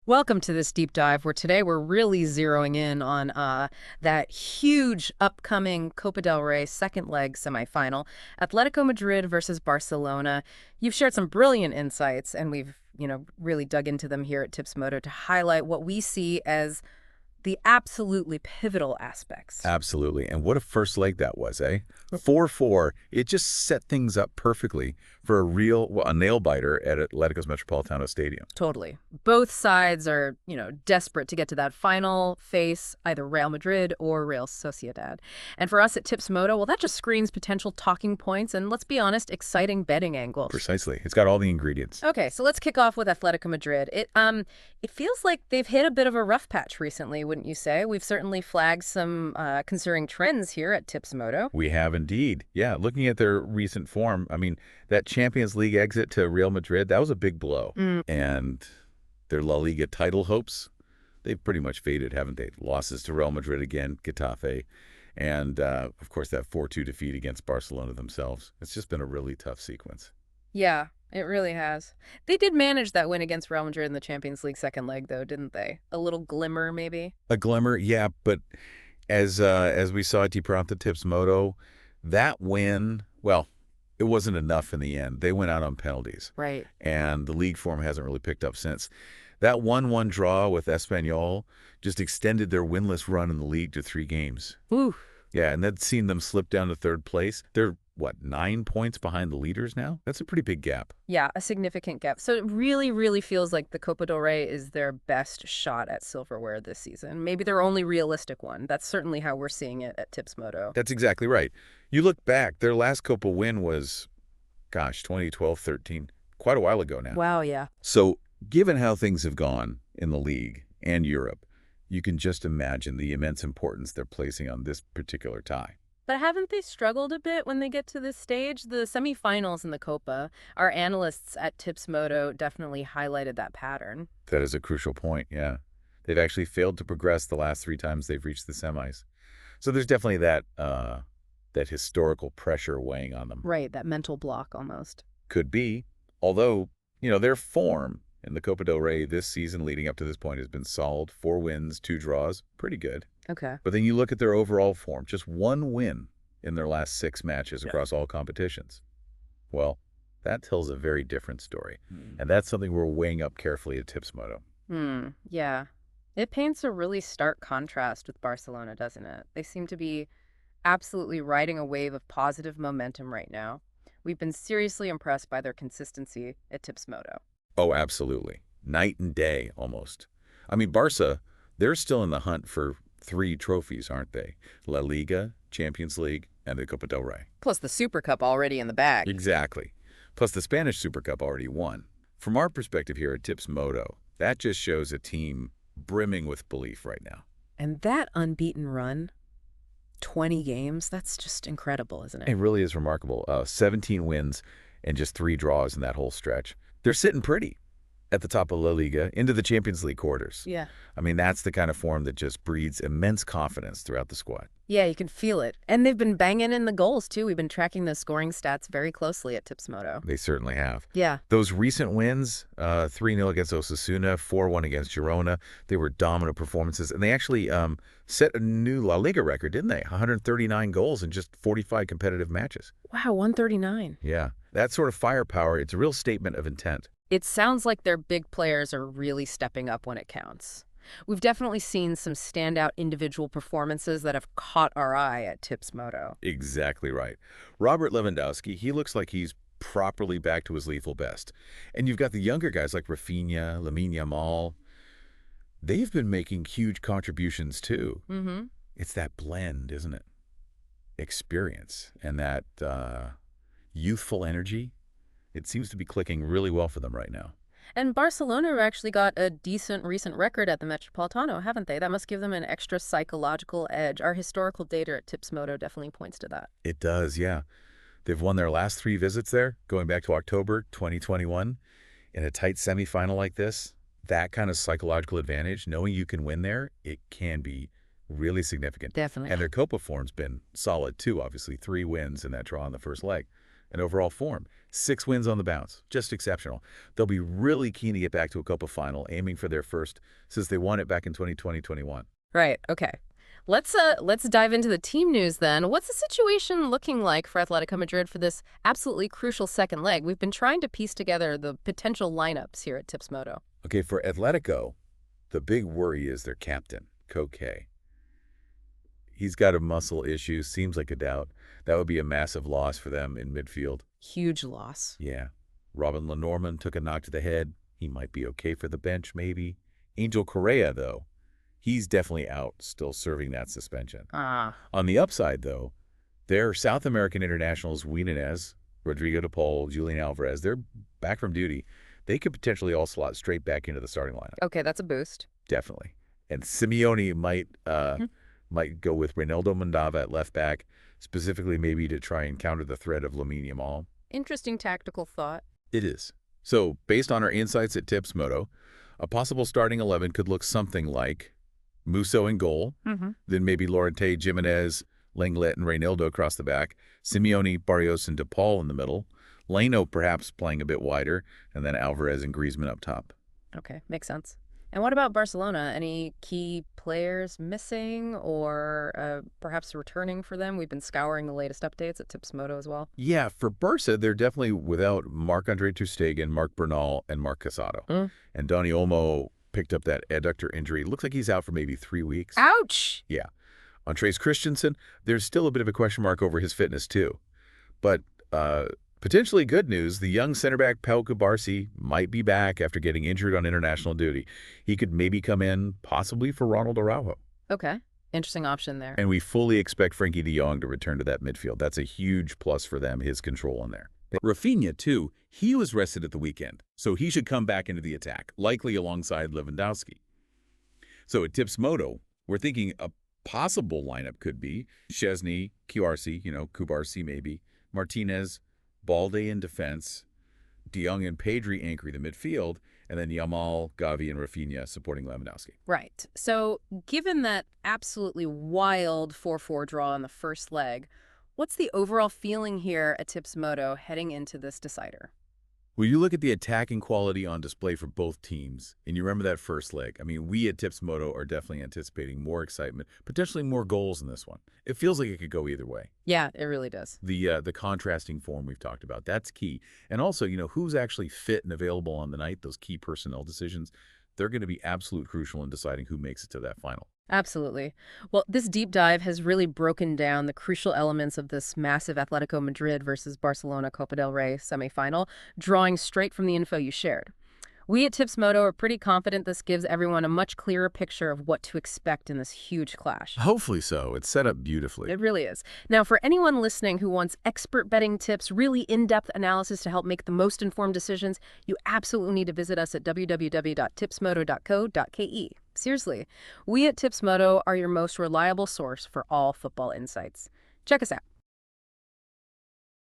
Welcome to this deep dive where today we're really zeroing in on that huge upcoming Copa del Rey second leg semifinal, Atletico Madrid versus Barcelona. You've shared some brilliant insights, and we've, really dug into them here at Tips Moto to highlight what we see as the absolutely pivotal aspects. Absolutely. And what a first leg that was, eh? 4-4. It just set things up perfectly for a nail-biter at Atletico's Metropolitano Stadium. Totally. Both sides are, desperate to get to that final face, either Real Madrid or Real Sociedad. And for us at Tips Moto, well, that just screams potential talking points and, let's be honest, exciting betting angles. Precisely. It's got all the ingredients. Okay, so let's kick off with Atletico Madrid. It feels like they've hit a bit of a rough patch recently, wouldn't you say? We've certainly flagged some concerning trends here at Tips Moto. We have indeed. Yeah, looking at their recent form, that Champions League exit to Real Madrid, that was a big blow. And their La Liga title hopes, they've pretty much faded, haven't they? Losses to Real Madrid again, Getafe, and, of course, that 4-2 defeat against Barcelona themselves. It's just been a really tough sequence. Yeah, it really has. They did manage that win against Real Madrid in the Champions League second leg, though, didn't they? A little glimmer, maybe? A glimmer, yeah, but as we saw at Pronto Tips Moto, that win, well, it wasn't enough in the end. They went out on penalties. Right. And the league form hasn't really picked up since. That 1-1 draw with Espanyol just extended their winless run in the league to 3 games. Ooh. Yeah, and that's seen them slip down to third place. They're, 9 points behind the leaders now? That's a pretty big gap. Yeah, a significant gap. So it really, really feels like the Copa del Rey is their best shot at silverware this season. Maybe their only realistic one. That's certainly how we're seeing it at Tips Moto. That's exactly right. You look back, their last Copa win was, 2012-13. Quite a while ago now. Wow, yeah. So given how things have gone in the league and Europe, you can just imagine the immense importance they're placing on this particular tie. But haven't they struggled a bit when they get to this stage? The semifinals in the Copa, our analysts at Tips Moto definitely highlighted that pattern. That is a crucial point, yeah. They've actually failed to progress the last 3 times they've reached the semis. So there's definitely that historical pressure weighing on them. Right, that mental block almost. Could be, although, their form in the Copa del Rey this season leading up to this point has been solid. 4 wins, 2 draws, pretty good. Okay. But then you look at their overall form, just 1 win in their last 6 matches across all competitions. Well, that tells a very different story. And that's something we're weighing up carefully at Tips Moto. Yeah. It paints a really stark contrast with Barcelona, doesn't it? They seem to be absolutely riding a wave of positive momentum right now. We've been seriously impressed by their consistency at Tips Moto. Oh, absolutely. Night and day, almost. Barca, they're still in the hunt for 3 trophies, aren't they? La Liga, Champions League, and the Copa del Rey. Plus the Super Cup already in the bag. Exactly. Plus the Spanish Super Cup already won. From our perspective here at Tips Moto, that just shows a team brimming with belief right now. And that unbeaten run, 20 games, that's just incredible, isn't it? It really is remarkable. 17 wins and just 3 draws in that whole stretch. They're sitting pretty at the top of La Liga into the Champions League quarters. Yeah. That's the kind of form that just breeds immense confidence throughout the squad. Yeah, you can feel it. And they've been banging in the goals, too. We've been tracking the scoring stats very closely at Tips Moto. They certainly have. Yeah. Those recent wins, 3-0 against Osasuna, 4-1 against Girona, they were dominant performances. And they actually set a new La Liga record, didn't they? 139 goals in just 45 competitive matches. Wow, 139. Yeah. That sort of firepower, it's a real statement of intent. It sounds like their big players are really stepping up when it counts. We've definitely seen some standout individual performances that have caught our eye at Tips Moto. Exactly right. Robert Lewandowski, he looks like he's properly back to his lethal best. And you've got the younger guys like Rafinha, Lamine Yamal. They've been making huge contributions too. It's that blend, isn't it? Experience and that youthful energy. It seems to be clicking really well for them right now. And Barcelona have actually got a decent recent record at the Metropolitano, haven't they? That must give them an extra psychological edge. Our historical data at Tips Moto definitely points to that. It does, yeah. They've won their last 3 visits there, going back to October 2021. In a tight semifinal like this, that kind of psychological advantage, knowing you can win there, it can be really significant. Definitely. And their Copa form's been solid too, obviously. 3 wins in that draw in the first leg. and overall form. 6 wins on the bounce. Just exceptional. They'll be really keen to get back to a Copa final, aiming for their first since they won it back in 2020-21. Right, okay. Let's dive into the team news then. What's the situation looking like for Atletico Madrid for this absolutely crucial second leg? We've been trying to piece together the potential lineups here at Tips Moto. Okay, for Atletico, the big worry is their captain, Koke. He's got a muscle issue, seems like a doubt. That would be a massive loss for them in midfield. Huge loss. Yeah. Robin Lenormand took a knock to the head. He might be okay for the bench, maybe. Angel Correa, though, he's definitely out, still serving that suspension. On the upside, though, their South American internationals, Jimenez, Rodrigo de Paul, Julian Alvarez, they're back from duty. They could potentially all slot straight back into the starting lineup. Okay, that's a boost. Definitely. And Simeone might go with Reynaldo Mondava at left back, specifically maybe to try and counter the threat of Lamine Yamal. Interesting tactical thought. It is. So, based on our insights at Tips Moto, a possible starting 11 could look something like Musso in goal, then maybe Lorente, Jimenez, Lenglet, and Reynaldo across the back, Simeone, Barrios, and De Paul in the middle, Leno perhaps playing a bit wider, and then Alvarez and Griezmann up top. Okay, makes sense. And what about Barcelona? Any key players missing or perhaps returning for them? We've been scouring the latest updates at Tips Moto as well. Yeah, for Barça, they're definitely without Marc-Andre ter Stegen, Marc Bernal, and Marc Casado. And Dani Olmo picked up that adductor injury. Looks like he's out for maybe 3 weeks. Ouch! Yeah. On Trace Christensen, there's still a bit of a question mark over his fitness, too. But potentially good news, the young center back Pau Cubarsí might be back after getting injured on international duty. He could maybe come in, possibly for Ronald Araujo. Okay. Interesting option there. And we fully expect Frenkie de Jong to return to that midfield. That's a huge plus for them, his control in there. Rafinha, too, he was rested at the weekend, so he should come back into the attack, likely alongside Lewandowski. So at Tips Moto, we're thinking a possible lineup could be Szczesny, Cubarsí maybe, Martinez, Balde in defense, De Jong and Pedri anchoring the midfield, and then Yamal, Gavi, and Rafinha supporting Lewandowski. Right. So given that absolutely wild 4-4 draw in the first leg, what's the overall feeling here at Tips Moto heading into this decider? Well, you look at the attacking quality on display for both teams, and you remember that first leg. I mean, we at Tips Moto are definitely anticipating more excitement, potentially more goals in this one. It feels like it could go either way. Yeah, it really does. The contrasting form we've talked about, that's key. And also, who's actually fit and available on the night, those key personnel decisions, they're going to be absolute crucial in deciding who makes it to that final. Absolutely. Well, this deep dive has really broken down the crucial elements of this massive Atletico Madrid versus Barcelona Copa del Rey semifinal, drawing straight from the info you shared. We at Tips Moto are pretty confident this gives everyone a much clearer picture of what to expect in this huge clash. Hopefully so. It's set up beautifully. It really is. Now, for anyone listening who wants expert betting tips, really in-depth analysis to help make the most informed decisions, you absolutely need to visit us at www.tipsmoto.co.ke. Seriously, we at Tips Moto are your most reliable source for all football insights. Check us out.